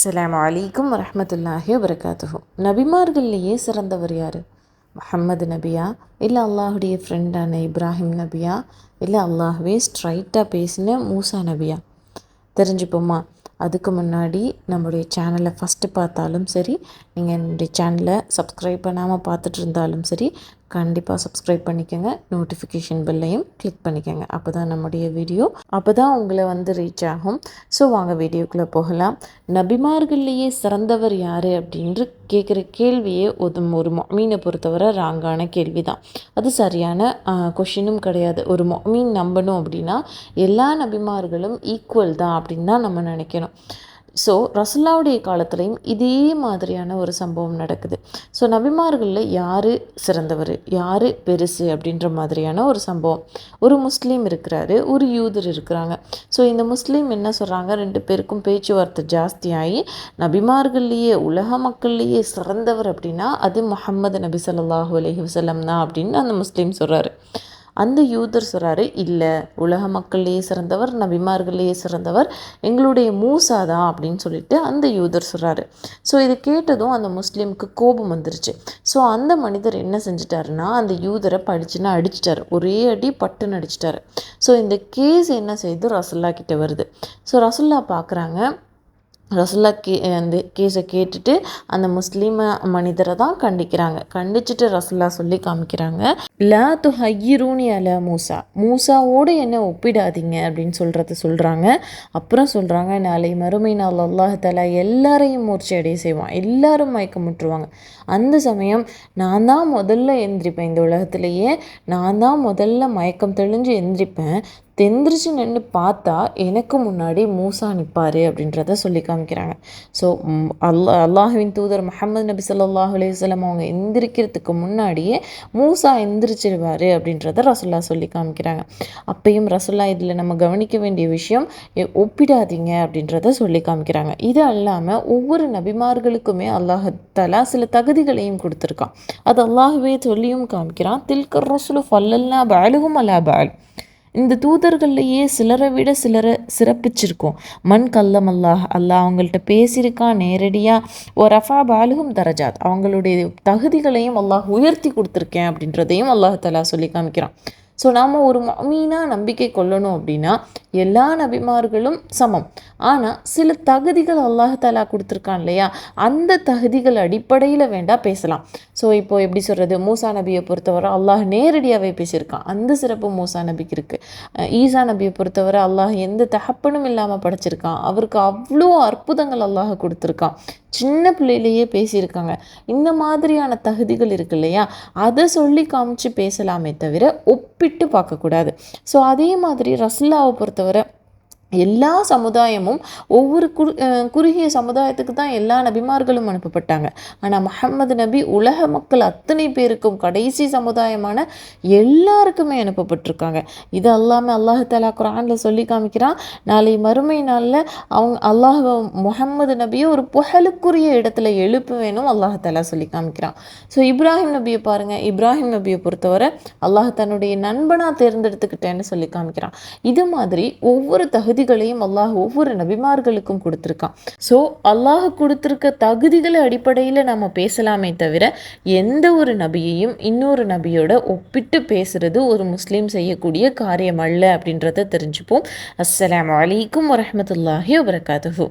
அஸ்ஸலாமு அலைக்கும் வரஹ்மத்துல்லாஹி வபரகாத்துஹு. நபிமார்கள்லேயே சிறந்தவர் யார்? முஹம்மது நபியா, இல்லை அல்லாஹுடைய ஃப்ரெண்டான இப்ராஹிம் நபியா, இல்லை அல்லாஹ்வே ஸ்ட்ரைட்டாக பேசின மூசா நபியா? தெரிஞ்சுப்போமா? அதுக்கு முன்னாடி நம்முடைய சேனலை ஃபஸ்ட்டு பார்த்தாலும் சரி, நீங்கள் என்னுடைய சேனலை சப்ஸ்கிரைப் பண்ணாமல் பார்த்துட்டு இருந்தாலும் சரி, கண்டிப்பாக சப்ஸ்கிரைப் பண்ணிக்கோங்க. நோட்டிஃபிகேஷன் பெல்லையும் கிளிக் பண்ணிக்கோங்க. அப்போ தான் நம்முடைய வீடியோ உங்களை ரீச் ஆகும். ஸோ வாங்க வீடியோக்குள்ளே போகலாம். நபிமார்கள்லேயே சிறந்தவர் யார் அப்படின்று கேட்குற கேள்வியே ஒரு மொமீனை பொறுத்தவரை ராங்கான கேள்வி தான். அது சரியான கொஷினும் கிடையாது. ஒரு மொமீன் நம்பணும் அப்படின்னா எல்லா நபிமார்களும் ஈக்குவல் தான் அப்படின்னு தான் நம்ம நினைக்கணும். ஸோ ரசுல்லாவுடைய காலத்துலேயும் இதே மாதிரியான ஒரு சம்பவம் நடக்குது. ஸோ நபிமார்களில் யார் சிறந்தவர், யார் பெருசு அப்படின்ற மாதிரியான ஒரு சம்பவம். ஒரு முஸ்லீம் இருக்கிறாரு, ஒரு யூதர் இருக்கிறாங்க. ஸோ இந்த முஸ்லீம் என்ன சொல்கிறாங்க, 2 பேருக்கும் பேச்சுவார்த்தை ஜாஸ்தியாகி நபிமார்கள்லேயே உலக மக்கள்லேயே சிறந்தவர் அப்படின்னா அது முஹம்மது நபி ஸல்லல்லாஹு அலைஹி வஸல்லம் தான் அப்படின்னு அந்த முஸ்லீம் சொல்கிறாரு. அந்த யூதர் சொல்கிறாரு, இல்லை, உலக மக்கள்லேயே சிறந்தவர், நபிமார்கள்லேயே சிறந்தவர் எங்களுடைய மூசா தான் அப்படின்னு சொல்லிட்டு அந்த யூதர் சொல்கிறாரு. ஸோ இதை கேட்டதும் அந்த முஸ்லீமுக்கு கோபம் வந்துருச்சு. ஸோ அந்த மனிதர் என்ன செஞ்சிட்டாருன்னா அந்த யூதரை படிச்சுன்னு அடிச்சிட்டாரு. ஒரே அடி பட்டுன்னு அடிச்சிட்டாரு. ஸோ இந்த கேஸ் என்ன செய்து ரசுல்லா கிட்ட வருது. ஸோ ரசுல்லா பார்க்குறாங்க. ரசுல்லா அந்த கேஸை கேட்டுட்டு அந்த முஸ்லீம் மனிதரை தான் கண்டிக்கிறாங்க. கண்டிச்சுட்டு ரசுல்லா சொல்லி காமிக்கிறாங்க, லா துஹய்யிரூனி அலா மூசா, மூசாவோடு என்ன ஒப்பிடாதீங்க அப்படின்னு சொல்கிறாங்க. அப்புறம் சொல்கிறாங்க, நாளை மறுமை நாள் அல்லாஹ் தஆலா எல்லாரையும் மூர்ச்சி அடைய செய்வான், எல்லாரும் மயக்கமுற்றுவாங்க. அந்த சமயம் நான் தான் முதல்ல எந்திரிப்பேன், இந்த உலகத்திலேயே நான் தான் முதல்ல மயக்கம் தெளிஞ்சு எந்திரிப்பேன். தெந்திரிச்சு நின்று பார்த்தா எனக்கு முன்னாடி மூசா நிற்பார் அப்படின்றத சொல்லி காமிக்கிறாங்க. ஸோ அல்லாஹுவின் தூதர் முஹம்மது நபி ஸல்லல்லாஹு அலைஹி வஸல்லம் அவங்க எந்திரிக்கிறதுக்கு முன்னாடியே மூசா எந்திரிச்சிருவார் அப்படின்றத ரசுல்லா சொல்லி காமிக்கிறாங்க. அப்பையும் ரசுல்லா இதில் நம்ம கவனிக்க வேண்டிய விஷயம், ஒப்பிடாதீங்க அப்படின்றத சொல்லி காமிக்கிறாங்க. இது அல்லாமல் ஒவ்வொரு நபிமார்களுக்குமே அல்லாஹ் தஆலா சில தகுதிகளையும் கொடுத்துருக்கான். அது அல்லாஹுவே சொல்லியும் காமிக்கிறான், தில்கர் ரசுலு ஃபல்லல்னா பஅலுஹும் அலா பஅல், இந்த தூதர்கள்லையே சிலரை விட சிலரை சிறப்பிச்சிருக்கோம். மண் கல்லம் அல்லாஹ், அவங்கள்ட்ட பேசியிருக்கான் நேரடியாக. ஒரு ரஃபா பாலுகும் தரஜாத், அவங்களுடைய தகுதிகளையும் அல்லாஹ் உயர்த்தி கொடுத்துருக்கேன் அப்படின்றதையும் அல்லாஹ் தஆலா சொல்லி காமிக்கிறான். ஸோ நாம் ஒரு முஃமினாக நம்பிக்கை கொள்ளணும் அப்படின்னா எல்லா நபிமார்களும் சமம். ஆனால் சில தகுதிகள் அல்லாஹ் தஆலா கொடுத்துருக்கான் இல்லையா, அந்த தகுதிகள் அடிப்படையில் வேண்டாம் பேசலாம். ஸோ இப்போது எப்படி சொல்கிறது, மூசா நபியை பொறுத்தவரை அல்லாஹ் நேரடியாகவே பேசியிருக்கான், அந்த சிறப்பு மூசா நபிக்கு இருக்குது. ஈசா நபியை பொறுத்தவரை அல்லாஹ் எந்த தகப்பனும் இல்லாமல் படைச்சிருக்கான், அவருக்கு அவ்வளோ அற்புதங்கள் அல்லாஹ் கொடுத்துருக்கான், சின்ன பிள்ளையிலேயே பேசியிருக்காங்க. இந்த மாதிரியான தகுதிகள் இருக்கு இல்லையா, அதை சொல்லி காமிச்சு பேசலாமே தவிர ஒப்பிட்டு பார்க்கக்கூடாது. ஸோ அதே மாதிரி ரசுல்லாவை பொறுத்தவரை எல்லா சமுதாயமும் ஒவ்வொரு குறுகிய சமுதாயத்துக்கு தான் எல்லா நபிமார்களும் அனுப்பப்பட்டாங்க. ஆனால் முஹம்மது நபி உலக மக்கள் அத்தனை பேருக்கும் கடைசி சமுதாயமான எல்லாருக்குமே அனுப்பப்பட்டிருக்காங்க. இது அல்லாமல் அல்லாஹ் தஆலா குர்ஆனில் சொல்லி காமிக்கிறான், நாளை மறுமை நாளில் அல்லாஹ் முஹம்மது நபியை ஒரு புகழுக்குரிய இடத்துல எழுப்புவேனும் அல்லாஹ் தஆலா சொல்லி காமிக்கிறான். ஸோ இப்ராஹிம் நபியை பாருங்கள், இப்ராஹிம் நபியை பொறுத்தவரை அல்லாஹ் தன்னுடைய நண்பனாக தேர்ந்தெடுத்துக்கிட்டேன்னு சொல்லி காமிக்கிறான். இது மாதிரி ஒவ்வொரு தகுதிகளையும் அல்லாஹ் ஒவ்வொரு நபிமார்களுக்கும் கொடுத்துருக்கான். ஸோ அல்லாஹ் கொடுத்துருக்க தகுதிகளை அடிப்படையில் நம்ம பேசலாமே தவிர எந்த ஒரு நபியையும் இன்னொரு நபியோட ஒப்பிட்டு பேசுறது ஒரு முஸ்லீம் செய்யக்கூடிய காரியம் அல்ல அப்படின்றத தெரிஞ்சுப்போம். அஸ்ஸலாமு அலைக்கும் வரஹ்மத்துல்லாஹி வபரகாத்துஹு.